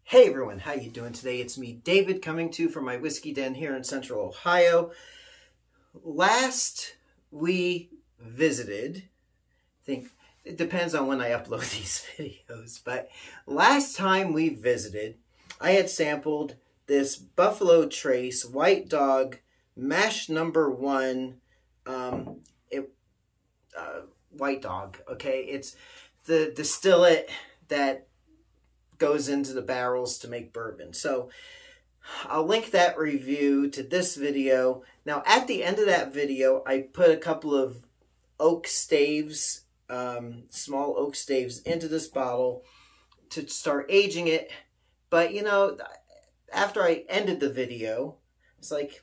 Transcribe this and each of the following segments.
Hey everyone, how you doing today? It's me, David, coming to you from my whiskey den here in Central Ohio. Last we visited, I think it depends on when I upload these videos, but last time we visited, I had sampled this Buffalo Trace White Dog Mash number 1 White Dog, okay? It's the distillate that goes into the barrels to make bourbon. So I'll link that review to this video. Now at the end of that video, I put a couple of oak staves, small oak staves into this bottle to start aging it. But you know, after I ended the video, it's like,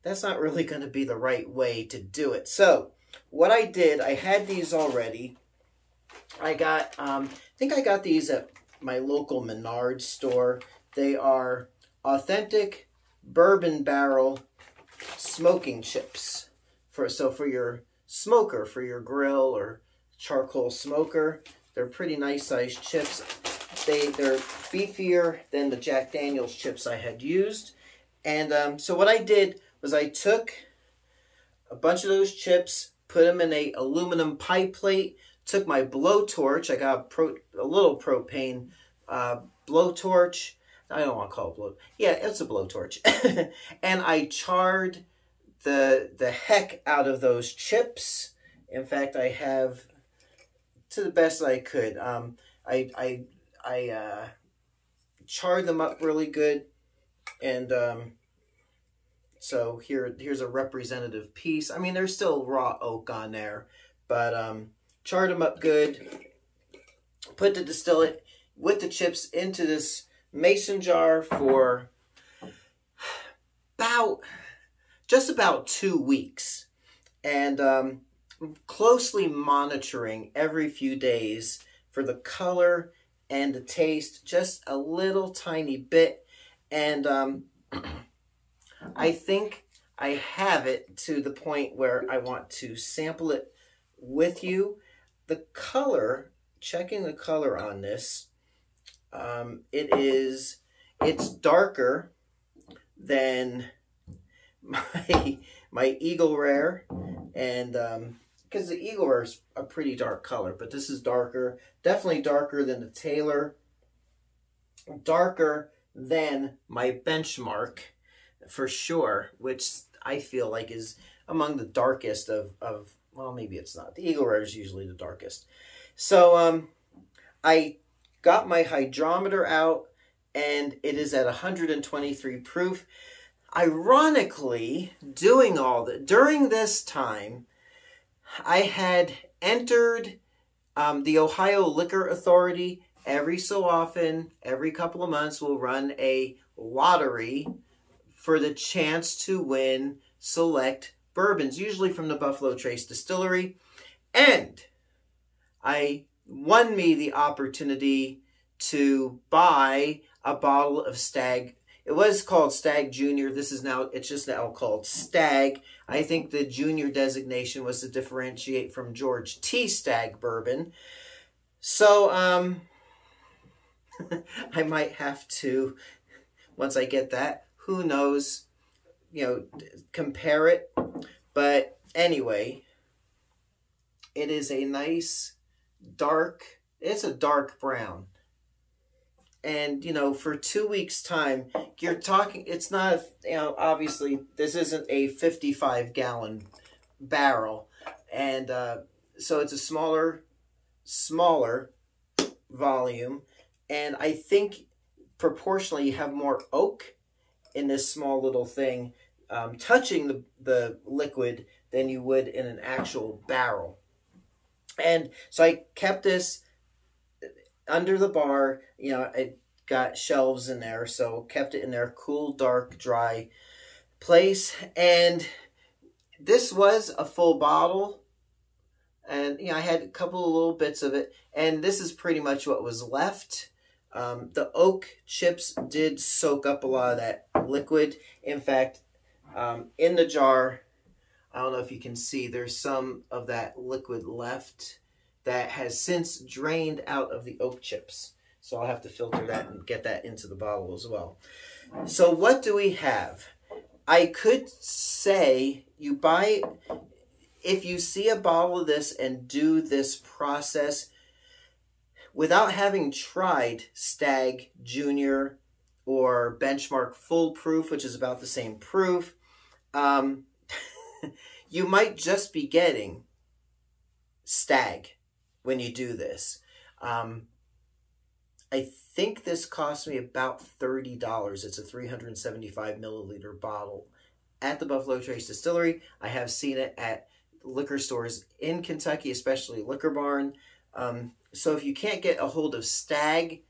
that's not really going to be the right way to do it. So what I did, I had these already. I got, I think I got these at my local Menards store. They are authentic bourbon barrel smoking chips. For your smoker, for your grill or charcoal smoker. They're pretty nice sized chips. They're beefier than the Jack Daniel's chips I had used. And so what I did was I took a bunch of those chips, put them in a aluminum pie plate, took my blowtorch. I got a little propane blowtorch. I don't want to call it blow. Yeah, it's a blowtorch. And I charred the heck out of those chips. In fact, I have, to the best I could, I charred them up really good. And so here's a representative piece. I mean, there's still raw oak on there, but charred them up good, put the distillate with the chips into this mason jar for just about 2 weeks, and closely monitoring every few days for the color and the taste, just a little tiny bit. And I think I have it to the point where I want to sample it with you. The color, checking the color on this, it's darker than my Eagle Rare, and because the Eagle Rare is a pretty dark color, but this is darker, definitely darker than the Taylor, darker than my Benchmark for sure, which I feel like is among the darkest of well, maybe it's not. The Eagle Rare is usually the darkest. So I got my hydrometer out, and it is at 123 proof. Ironically, doing all that, during this time, I had entered the Ohio Liquor Authority. Every so often, every couple of months, we'll run a lottery for the chance to win select bourbons, usually from the Buffalo Trace Distillery. And I won me the opportunity to buy a bottle of Stag. It was called Stag Junior. It's just now called Stag. I think the Junior designation was to differentiate from George T. Stagg bourbon. So, I might have to, once I get that, who knows, compare it. But anyway, it is a nice it's a dark brown. And, for 2 weeks time, you're talking, it's not, obviously this isn't a 55-gallon barrel. And so it's a smaller volume. And I think proportionally you have more oak in this small little thing touching the liquid than you would in an actual barrel. And so I kept this under the bar. I got shelves in there, so kept it in there, cool, dark, dry place. And this was a full bottle, and I had a couple of little bits of it, and this is pretty much what was left. The oak chips did soak up a lot of that liquid. In fact, in the jar, I don't know if you can see, there's some of that liquid left that has since drained out of the oak chips. So I'll have to filter that and get that into the bottle as well. So what do we have? I could say you buy, if you see a bottle of this and do this process without having tried Stagg Junior or Benchmark Full Proof, which is about the same proof, you might just be getting Stagg when you do this. I think this cost me about $30. It's a 375 milliliter bottle at the Buffalo Trace Distillery. I have seen it at liquor stores in Kentucky, especially Liquor Barn. So if you can't get a hold of Stagg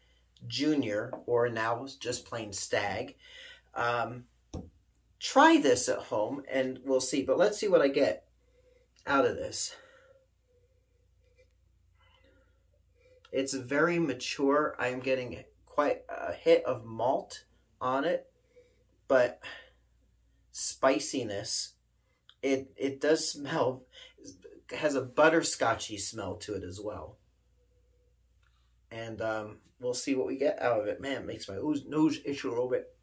Junior, or now just plain Stagg, try this at home and we'll see. But let's see what I get out of this. It's very mature. I am getting quite a hit of malt on it, but spiciness. It does smell, it has a butterscotchy smell to it as well. And we'll see what we get out of it. Man, it makes my nose itch a little bit.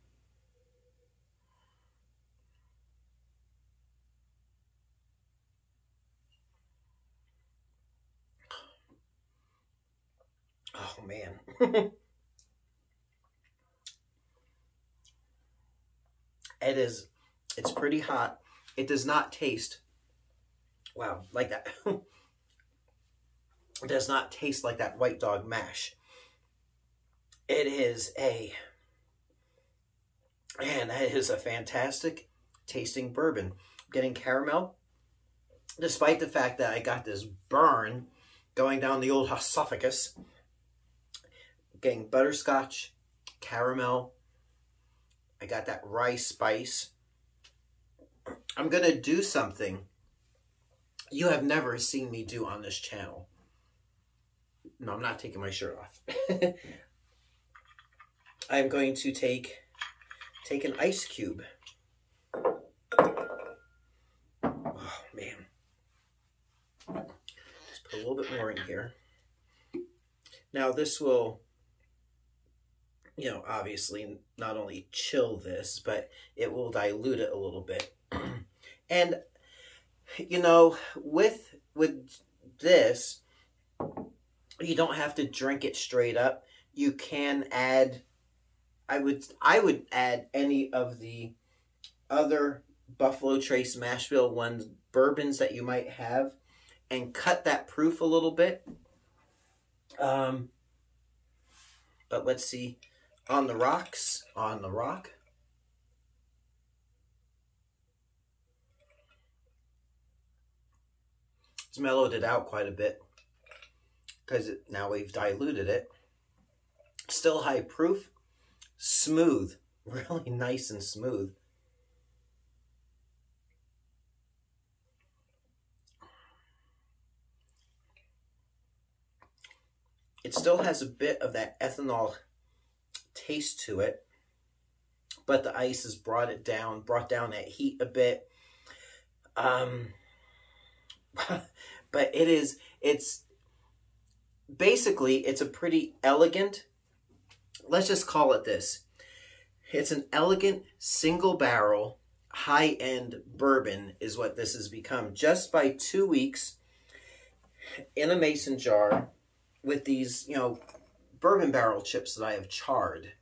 Oh, man. It's pretty hot. It does not taste, wow, like that. It does not taste like that White Dog mash. It is man, that is a fantastic tasting bourbon. I'm getting caramel, despite the fact that I got this burn going down the old esophagus. Getting butterscotch, caramel. I got that rye spice. I'm going to do something you have never seen me do on this channel. No, I'm not taking my shirt off. I'm going to take an ice cube. Oh, man. Just put a little bit more in here. Now, this will, you know, obviously not only chill this, but it will dilute it a little bit. And, you know, with this, you don't have to drink it straight up. You can add, I would add any of the other Buffalo Trace Mash Bill ones, bourbons that you might have, and cut that proof a little bit. But let's see. On the rocks, on the rock. It's mellowed it out quite a bit because now we've diluted it. Still high proof, smooth, really nice and smooth. It still has a bit of that ethanol taste to it, but the ice has brought down that heat a bit. But it's basically, it's a pretty elegant, let's just call it this. It's an elegant single barrel high-end bourbon is what this has become, just by 2 weeks in a mason jar with these, you know, bourbon barrel chips that I have charred.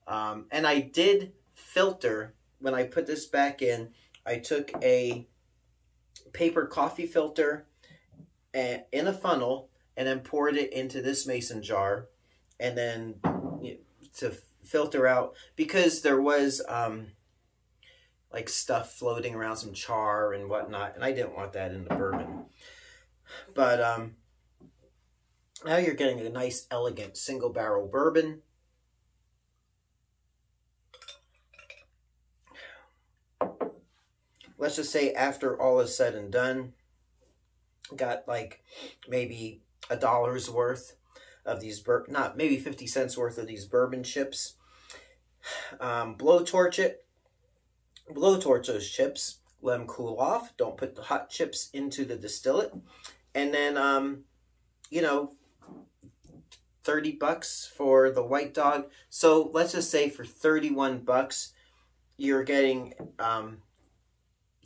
And I did filter, when I put this back in, I took a paper coffee filter and in a funnel and then poured it into this mason jar, and then, you know, to filter out, because there was like stuff floating around, some char and whatnot, and I didn't want that in the bourbon. But now you're getting a nice elegant single barrel bourbon. Let's just say after all is said and done, got like maybe $1's worth of these, not maybe 50 cents worth of these bourbon chips. Blowtorch those chips, let them cool off. Don't put the hot chips into the distillate. And then, you know, 30 bucks for the White Dog. So let's just say for 31 bucks, you're getting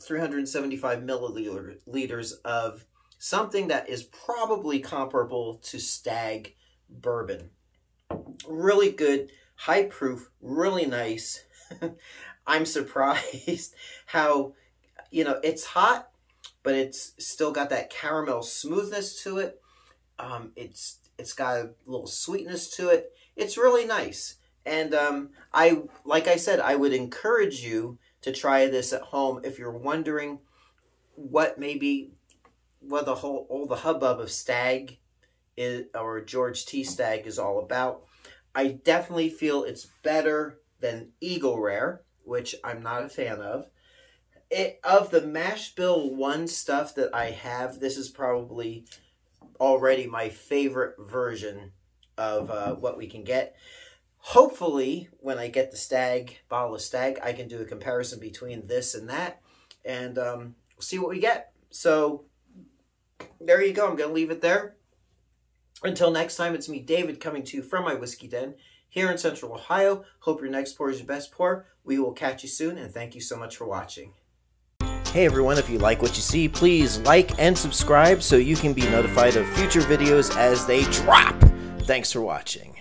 375 milliliters of something that is probably comparable to Stag bourbon. Really good, high proof, really nice. I'm surprised how, you know, it's hot, but it's still got that caramel smoothness to it. It's got a little sweetness to it. It's really nice. And like I said, I would encourage you to try this at home if you're wondering what all the hubbub of Stag is, or George T. Stagg is all about. I definitely feel it's better than Eagle Rare, which I'm not a fan of. Of the Mash Bill 1 stuff that I have, this is probably already my favorite version of what we can get. Hopefully, when I get the bottle of Stag, I can do a comparison between this and that, and see what we get. So, there you go. I'm going to leave it there. Until next time, it's me, David, coming to you from my whiskey den here in Central Ohio. Hope your next pour is your best pour. We will catch you soon, and thank you so much for watching. Hey everyone, if you like what you see, please like and subscribe so you can be notified of future videos as they drop. Thanks for watching.